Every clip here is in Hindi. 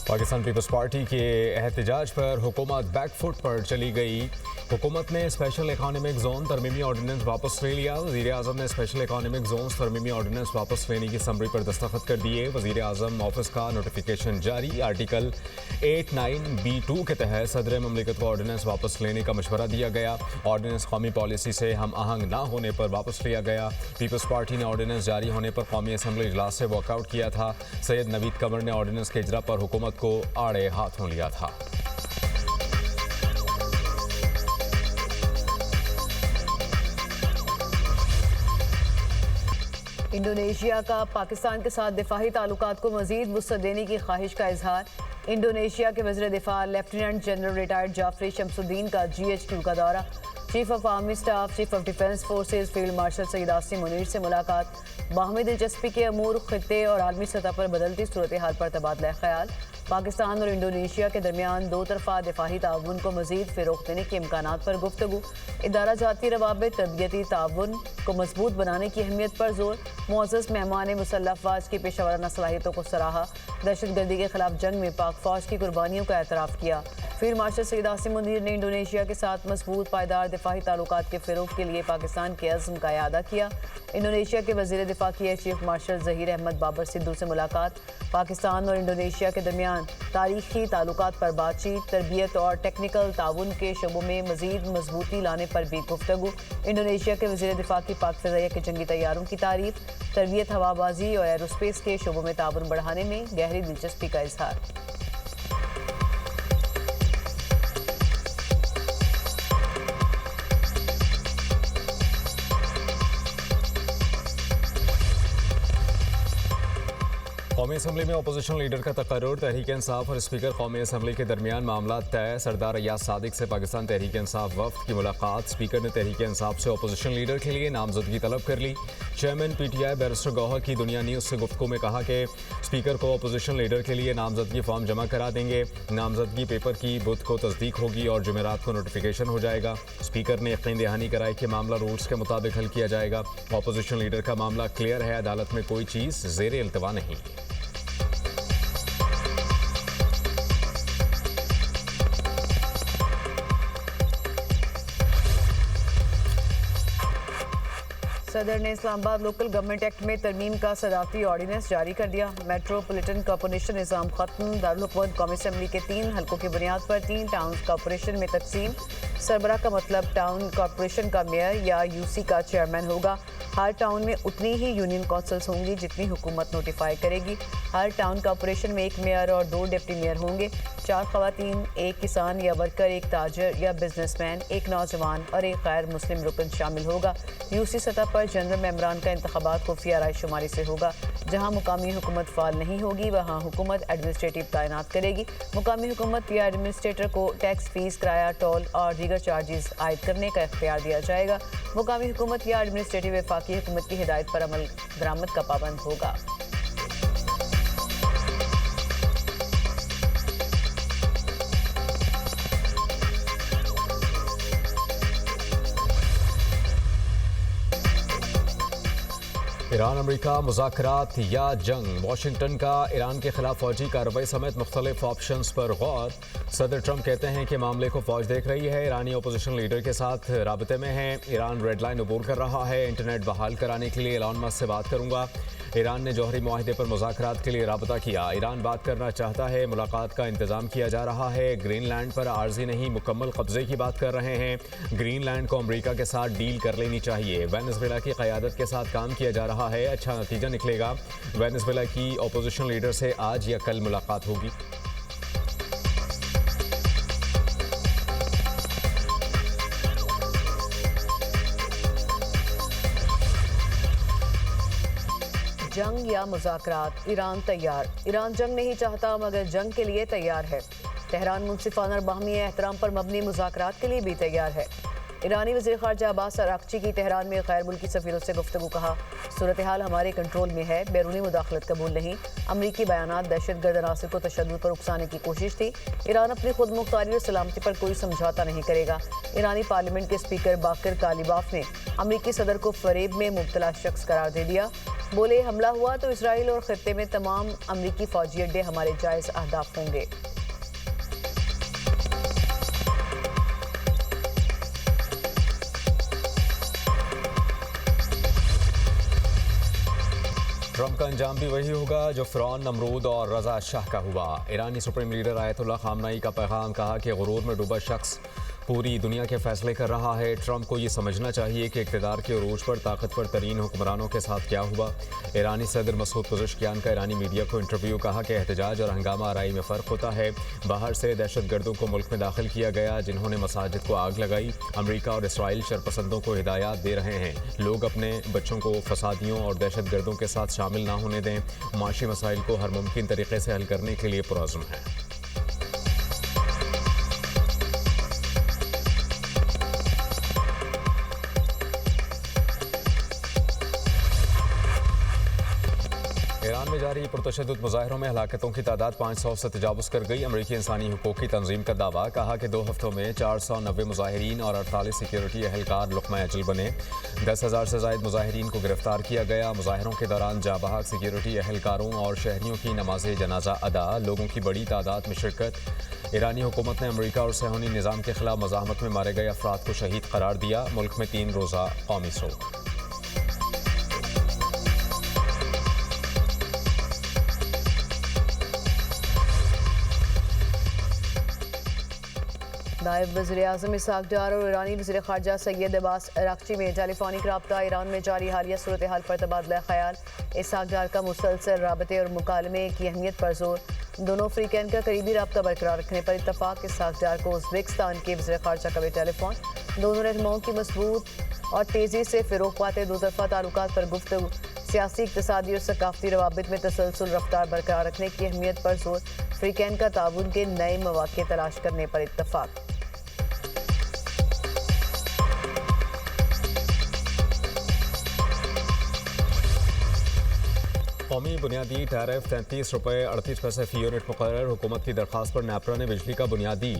पाकिस्तान पीपल्स पार्टी के एहतजाज पर हुकूमत बैकफुट पर चली गई। हुकूमत ने स्पेशल इकॉनमिक जोन तरमीमी ऑर्डिनेंस वापस ले लिया। वज़ीर आज़म ने स्पेशल इकॉनमिक जोन तरमीमी ऑर्डिनेंस वापस लेने की समरी पर दस्तखत कर दिए। वज़ीर आज़म ऑफिस का नोटिफिकेशन जारी। आर्टिकल 89B2 के तहत सदर ममलिकत को ऑर्डिनेंस वापस लेने का मशवरा दिया गया। ऑर्डिनेंस कौमी पॉलिसी से हम आहंग न होने पर वापस लिया गया। पीपल्स पार्टी ने ऑर्डिनेंस जारी होने पर कौमी असम्बली इजलास से वॉकआउट किया था। सैयद नवीद कमर ने ऑर्डिनेंस के इजरा पर हुकूमत को आड़े हाथों लिया था। इंडोनेशिया का पाकिस्तान के साथ दिफाही ताल्लुकात को मजीद वुसअत देने की ख्वाहिश का इजहार। इंडोनेशिया के वज़ीर दिफा lieutenant general retired Jafri Shamsuddin का GHQ का दौरा। Chief of army staff, chief of defence forces field marshal Saeed Asim Munir से मुलाकात। बाहमी दिलचस्पी के अमूर, खित्ते और आलमी सतह पर बदलती सूरत हाल पर तबादला ख्याल। पाकिस्तान और इंडोनेशिया के दरमियान दो तरफा दिफाही ताउन को मजीद फ़रोग़ देने के इम्कानात पर गुफ्तगू। इदारा जाती रवाबित तरबियती ताउन को मजबूत बनाने की अहमियत पर जोर। मुअज़्ज़ज़ मेहमान ने मुसल्लह अफ़वाज की पेशावराना सलाहियतों को सराहा। दहशतगर्दी के खिलाफ जंग में पाक फ़ौज की कुर्बानियों का एतराफ़ किया। फील्ड मार्शल सईद आसिम मुनीर ने इंडोनेशिया के साथ मजबूत पायदार दिफाही ताल्लुकात के फ़रोग़ के लिए पाकिस्तान के अज़्म का इआदा किया। इंडोनेशिया के वज़ीर दिफा की air chief marshal Zaheer Ahmed Babar Sidhu से मुलाकात। पाकिस्तान और इंडोनेशिया के दरमियान तारीखी ताल्लुकात पर बातचीत। तरबियत और टेक्निकल ताउन के शोबों में मज़ीद मजबूती लाने पर भी गुफ्तगू। इंडोनेशिया के वज़ीर दिफा की पाक फ़िज़ाइया के जंगी तैयारों की तारीफ। तरबियत, हवाबाजी और एरोस्पेस के शोबों में ताउन बढ़ाने में गहरी दिलचस्पी का इजहार। कौमी असम्बली में अपोजिशन लीडर का तकर्रुर। तहरीक इंसाफ और स्पीकर कौमी असम्बली के दरमियान मामला तय। सरदार अय्याज सादिक से पाकिस्तान तहरीक इंसाफ वफ्द की मुलाकात। स्पीकर ने तहरीक इंसाफ से अपोजिशन लीडर के लिए नामजदगी तलब कर ली। चेयरमैन PTI बैरिस्टर गौहर की दुनिया न्यूज़ से गुफ्तगू में कहा कि स्पीकर को अपोजिशन लीडर के लिए नामजदगी फॉर्म जमा करा देंगे। नामजदगी पेपर की बुध को तस्दीक होगी और जुमेरात को नोटिफिकेशन हो जाएगा। स्पीकर ने यकीन दहानी कराई कि मामला रूल्स के मुताबिक हल किया जाएगा। अपोजिशन लीडर का मामला क्लियर है, अदालत में कोई चीज़ ज़ेर इल्तवा नहीं। सदर ने इस्लामाबाद लोकल गवर्नमेंट एक्ट में तरमीम का सदारती ऑर्डिनेंस जारी कर दिया। मेट्रोपॉलिटन कॉरपोरेशन निज़ाम खत्म। दारुल हुकूमत कौमी असम्बली के 3 हलकों की बुनियाद पर 3 टाउन कॉरपोरेशन में तकसीम। सरबराह का मतलब टाउन कॉरपोरेशन का मेयर या UC का चेयरमैन होगा। हर टाउन में उतनी ही यूनियन कौंसल्स होंगी जितनी हुकूमत नोटिफाई करेगी। हर टाउन कॉरपोरेशन में 1 मेयर और 2 डिप्टी मेयर होंगे। 4 ख़वातीन, 1 किसान या वर्कर, 1 ताजर या बिजनेसमैन, 1 नौजवान और 1 गैर मुस्लिम रुकन शामिल होगा। UC सतह पर जनरल मेंबरान का इंतखाबात खुफिया रायशुमारी से होगा। जहाँ मुकामी हुकूमत फाल नहीं होगी वहाँ हुकूमत एडमिनिस्ट्रेटिव तैनात करेगी। मुकामी हुकूमत या एडमिनिस्ट्रेटर को टैक्स, फीस, किराया, टोल और दीगर चार्जेस आयद करने का इख्तियार दिया जाएगा। मुकामी हुकूमत या एडमिनिस्ट्रेटिव वफाकी हुकूमत की हिदायत पर अमल दरामद का पाबंद होगा। ईरान अमेरिका मुज़ाकरात या जंग। वाशिंगटन का ईरान के खिलाफ फौजी कार्रवाई समेत मुख्तलिफ ऑप्शंस पर गौर। सदर ट्रंप कहते हैं कि मामले को फौज देख रही है। ईरानी अपोजिशन लीडर के साथ राबते में है। ईरान रेड लाइन अबूर कर रहा है। इंटरनेट बहाल कराने के लिए एलन मस्क से बात करूंगा। ईरान ने जौहरी मुआहदे पर मुज़ाकरात के लिए राबता किया। ईरान बात करना चाहता है। मुलाकात का इंतज़ाम किया जा रहा है। ग्रीनलैंड पर आर्जी नहीं मुकम्मल कब्जे की बात कर रहे हैं। ग्रीनलैंड को अमेरिका के साथ डील कर लेनी चाहिए। वेनेजुएला की क़यादत के साथ काम किया जा रहा है। अच्छा नतीजा निकलेगा। वेनेजुएला की अपोजिशन लीडर से आज या कल मुलाकात होगी। जंग या मुज़ाकरात, ईरान तैयार। ईरान जंग नहीं चाहता मगर जंग के लिए तैयार है। तेहरान मुनसिफाना और बाहमी एहतराम पर मबनी मुज़ाकरात के लिए भी तैयार है। ईरानी वज़ीर ख़ारजा अब्बास अराग़ची की तेहरान में गैर मुल्की सफ़ीरों से गुफ्तगू। कहा, सूरत हाल हमारे कंट्रोल में है, बैरूनी मुदाखलत कबूल नहीं। अमरीकी बयानात दहशतगर्द अनासर को तशद्दुद पर उकसाने की कोशिश थी। ईरान अपनी खुद मुख्तारी और सलामती पर कोई समझौता नहीं करेगा। ईरानी पार्लियामेंट के स्पीकर बाकर कालिबाफ ने अमरीकी सदर को फ़रेब में मुब्तला शख्स करार दे दिया। बोले हमला हुआ तो इसराइल और खित्ते में तमाम अमरीकी फौजी अड्डे हमारे जायज़ अहदाफ होंगे। ट्रंप का अंजाम भी वही होगा जो फ़िरौन, नमरूद और रज़ा शाह का हुआ। ईरानी सुप्रीम लीडर आयतुल्लाह खामनाई का पैगाम, कहा कि गुरूर में डूबा शख्स पूरी दुनिया के फैसले कर रहा है। ट्रंप को ये समझना चाहिए कि इक़्तिदार के उरूज पर ताकतवर तरीन हुक्मरानों के साथ क्या हुआ। ईरानी सदर मसूद पज़ेश्कियान का ईरानी मीडिया को इंटरव्यू, कहा कि एहतजाज और हंगामा आराई में फ़र्क होता है। बाहर से दहशत गर्दों को मुल्क में दाखिल किया गया जिन्होंने मसाजिद को आग लगाई। अमरीका और इसराइल शरपसंदों को हिदायत दे रहे हैं, लोग अपने बच्चों को फसादियों और दहशत गर्दों के साथ शामिल ना होने दें। माशी मसाइल को हर मुमकिन तरीके से हल करने के लिए पुरअज़्म है। ईरान में जारी पुरतशद्दुद मुजाहिरों में हलाकतों की तादाद 500 से तजावुज़ कर गई। अमरीकी इंसानी हुकूक की तंजीम का दावा, कहा कि 2 हफ्तों में 490 मुजाहिरीन और 48 सिक्योरिटी एहलकार लुक़मा अजल बने। 10,000 से ज़ायद मुजाहिरीन को गिरफ्तार किया गया। मुजाहिरों के दौरान जाबाहक सिक्योरिटी एहलकारों और शहरियों की नमाज जनाजा अदा, लोगों की बड़ी तादाद में शिरकत। ईरानी हुकूमत ने अमरीका और सहूनी निज़ाम के खिलाफ मज़ाहमत में मारे गए अफराद को शहीद करार दिया। मुल्क में 3 रोज़ा कौमी सोग। नायब वज़ीर-ए-आज़म इसहाक़ डार और ईरानी वज़ीर ख़ारजा सैयद अब्बास अराग़ची में टेलीफोनिक रब्ता। ईरान में जारी हालिया सूरत हाल पर तबादला ख्याल। इसहाक़ डार का मुसलसल राबते और मुकालमे की अहमियत पर जोर। दोनों अफ्रीकन का करीबी रब्ता बरकरार रखने पर इत्तफ़ाक़। इसहाक़ डार को उज़्बेकिस्तान के वज़ीर ख़ारजा का भी टेलीफोन। दोनों रहनुमाओं की मजबूत और तेज़ी से फ़रोग़ पाते दो तरफ़ा ताल्लुकात पर गुफ्तगू। सियासी, इक़्तिसादी और सकाफ़ती रवाबित में तसलसल रफ्तार बरकरार रखने की अहमियत पर जोर। अफ्रीकन का ताउन के नए मौक़े तलाश करने पर इत्तफ़ाक़। कौमी बुनियादी टैरिफ 33 रुपये 38 पैसे फ़ी यूनिट मुकर्रर। हुकूमत की दरख्वास्त पर नेपरा ने बिजली का बुनियादी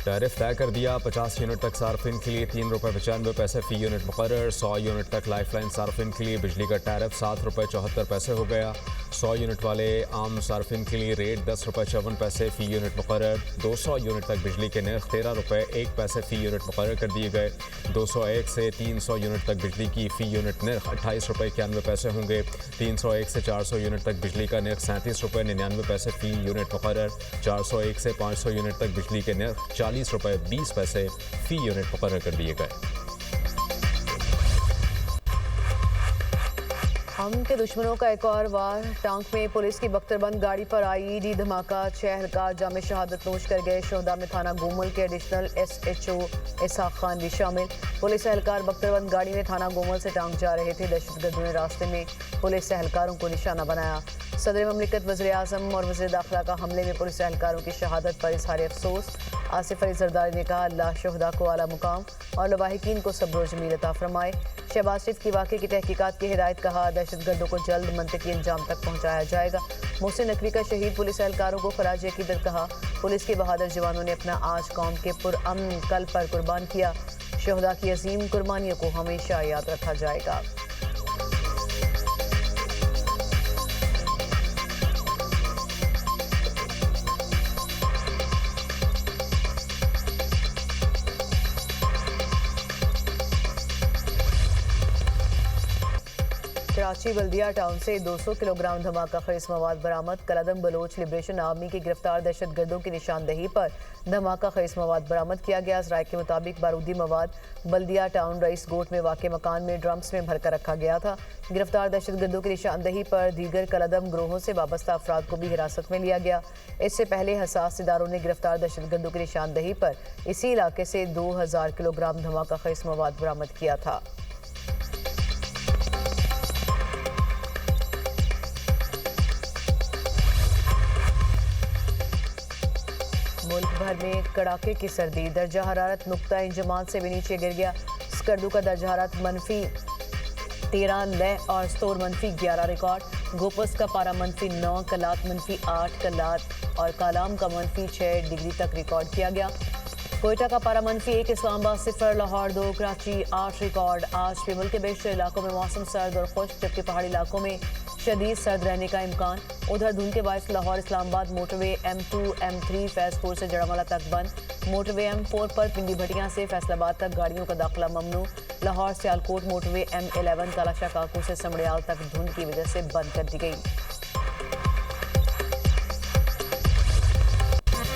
टैरिफ तय कर दिया। 50 यूनिट तक सार्फिन के लिए 3 रुपये 95 पैसे फ़ी यूनिट मुकर्रर। 100 यूनिट तक लाइफलाइन सार्फिन के लिए बिजली का टैरिफ 7 रुपये 74 पैसे हो गया। 100 यूनिट वाले आम सार्फिन के लिए रेट 10 रुपये 54 पैसे फ़ी यूनिट मुकर्रर। 200 यूनिट तक बिजली के नर्ख 13 रुपये 1 पैसे फ़ी यूनिट मुकर्रर कर दिए गए। 201 से 300 यूनिट तक बिजली की फ़ी यूनिट नर्ख 28 रुपये 91 पैसे होंगे। 301 से 400 यूनिट तक बिजली का नर्ख 37 रुपये 99 पैसे फ़ी यूनिट मुकर्रर। 401 से 500 यूनिट तक बिजली के नर्ख 40 रुपये 20 पैसे फ़ी यूनिट मुकर्रर कर दिए गए। हम के दुश्मनों का एक और वार। टांक में पुलिस की बख्तरबंद गाड़ी पर आईईडी धमाका। 6 एहलकार जाम शहादत नोश कर गए। शोहदा में थाना गोमल के एडिशनल SHO इसहाक़ खान भी शामिल। पुलिस एहलकार बख्तरबंद गाड़ी में थाना गोमल से टांक जा रहे थे। दहशतगर्दों ने रास्ते में पुलिस एहलकारों को निशाना बनाया। सदर ममलिकत वज़ीर-ए-आज़म और वज़ीर दाखिला का हमले में पुलिस एहलकारों की शहादत पर इज़हार अफसोस। आसिफ अली जरदारी ने कहा, अल्लाह शोहदा को आला मुकाम और लवाहिकीन को सब्र और जमील अता फरमाए। शहबाज शरीफ की वाक़े की तहकीकात की हिदायत, कहा दहशतगर्दों को जल्द मंतकी अंजाम तक पहुँचाया जाएगा। मोहसिन नकवी का शहीद पुलिस एहलकारों को खराज अक़ीदत, कहा पुलिस के बहादुर जवानों ने अपना आज कौम के पुरअमन कल पर कुर्बान किया। शोहदा की अजीम कुर्बानियों को हमेशा याद रखा जाएगा। कराची बल्दिया टाउन से 200 किलोग्राम धमाका खरीज मवाद बरामद। कलदम बलोच लिबरेशन आर्मी की गिरफ्तार दहशतगर्दों की निशानदही पर धमाका खरीज मवाद बरामद किया गया। राय के मुताबिक बारूदी मवाद बल्दिया टाउन रईस गोट में वाक़ मकान में ड्रम्स में भरकर रखा गया था। गिरफ्तार दहशतगर्दों की निशानदही पर दीगर कलदम ग्रोहों से वाबस्ता अफराद को भी हिरासत में लिया गया। इससे पहले हसास इदारों ने गिरफ्तार दहशतगर्दों की निशानदही पर इसी इलाके से 2000 किलोग्राम धमाका खरीज मवाद बरामद किया था। मुल्क भर में कड़ाके की सर्दी। दर्जा हरारत नुक्ता इंजमात से भी नीचे गिर गया। स्कर्दू का दर्जा हरारत -13, लेह और स्तोर -11 रिकॉर्ड। गोपस का पारा -9, कलात -8, कलात और कालाम का -6 डिग्री तक रिकॉर्ड किया गया। कोयटा का पारा -1, इस्लामाबाद 0, लाहौर 2, कराची 8 रिकॉर्ड। आज भी मुल्क के बेशतर इलाकों में मौसम सर्द और खुश्क, जबकि पहाड़ी इलाकों में शदीद सर्द रहने का इम्कान। उधर धुंध के बायस Lahore Islamabad motorway M2 M3 Faizpur से जड़ावाला तक बंद। मोटरवे M4 पर पिंडी भटियां से फैसलाबाद तक गाड़ियों का दाखिला ममनू। लाहौर सियालकोट मोटरवे M11 कालाशाह काकू से समड़ियाल तक धुंध की वजह से बंद कर दी गई।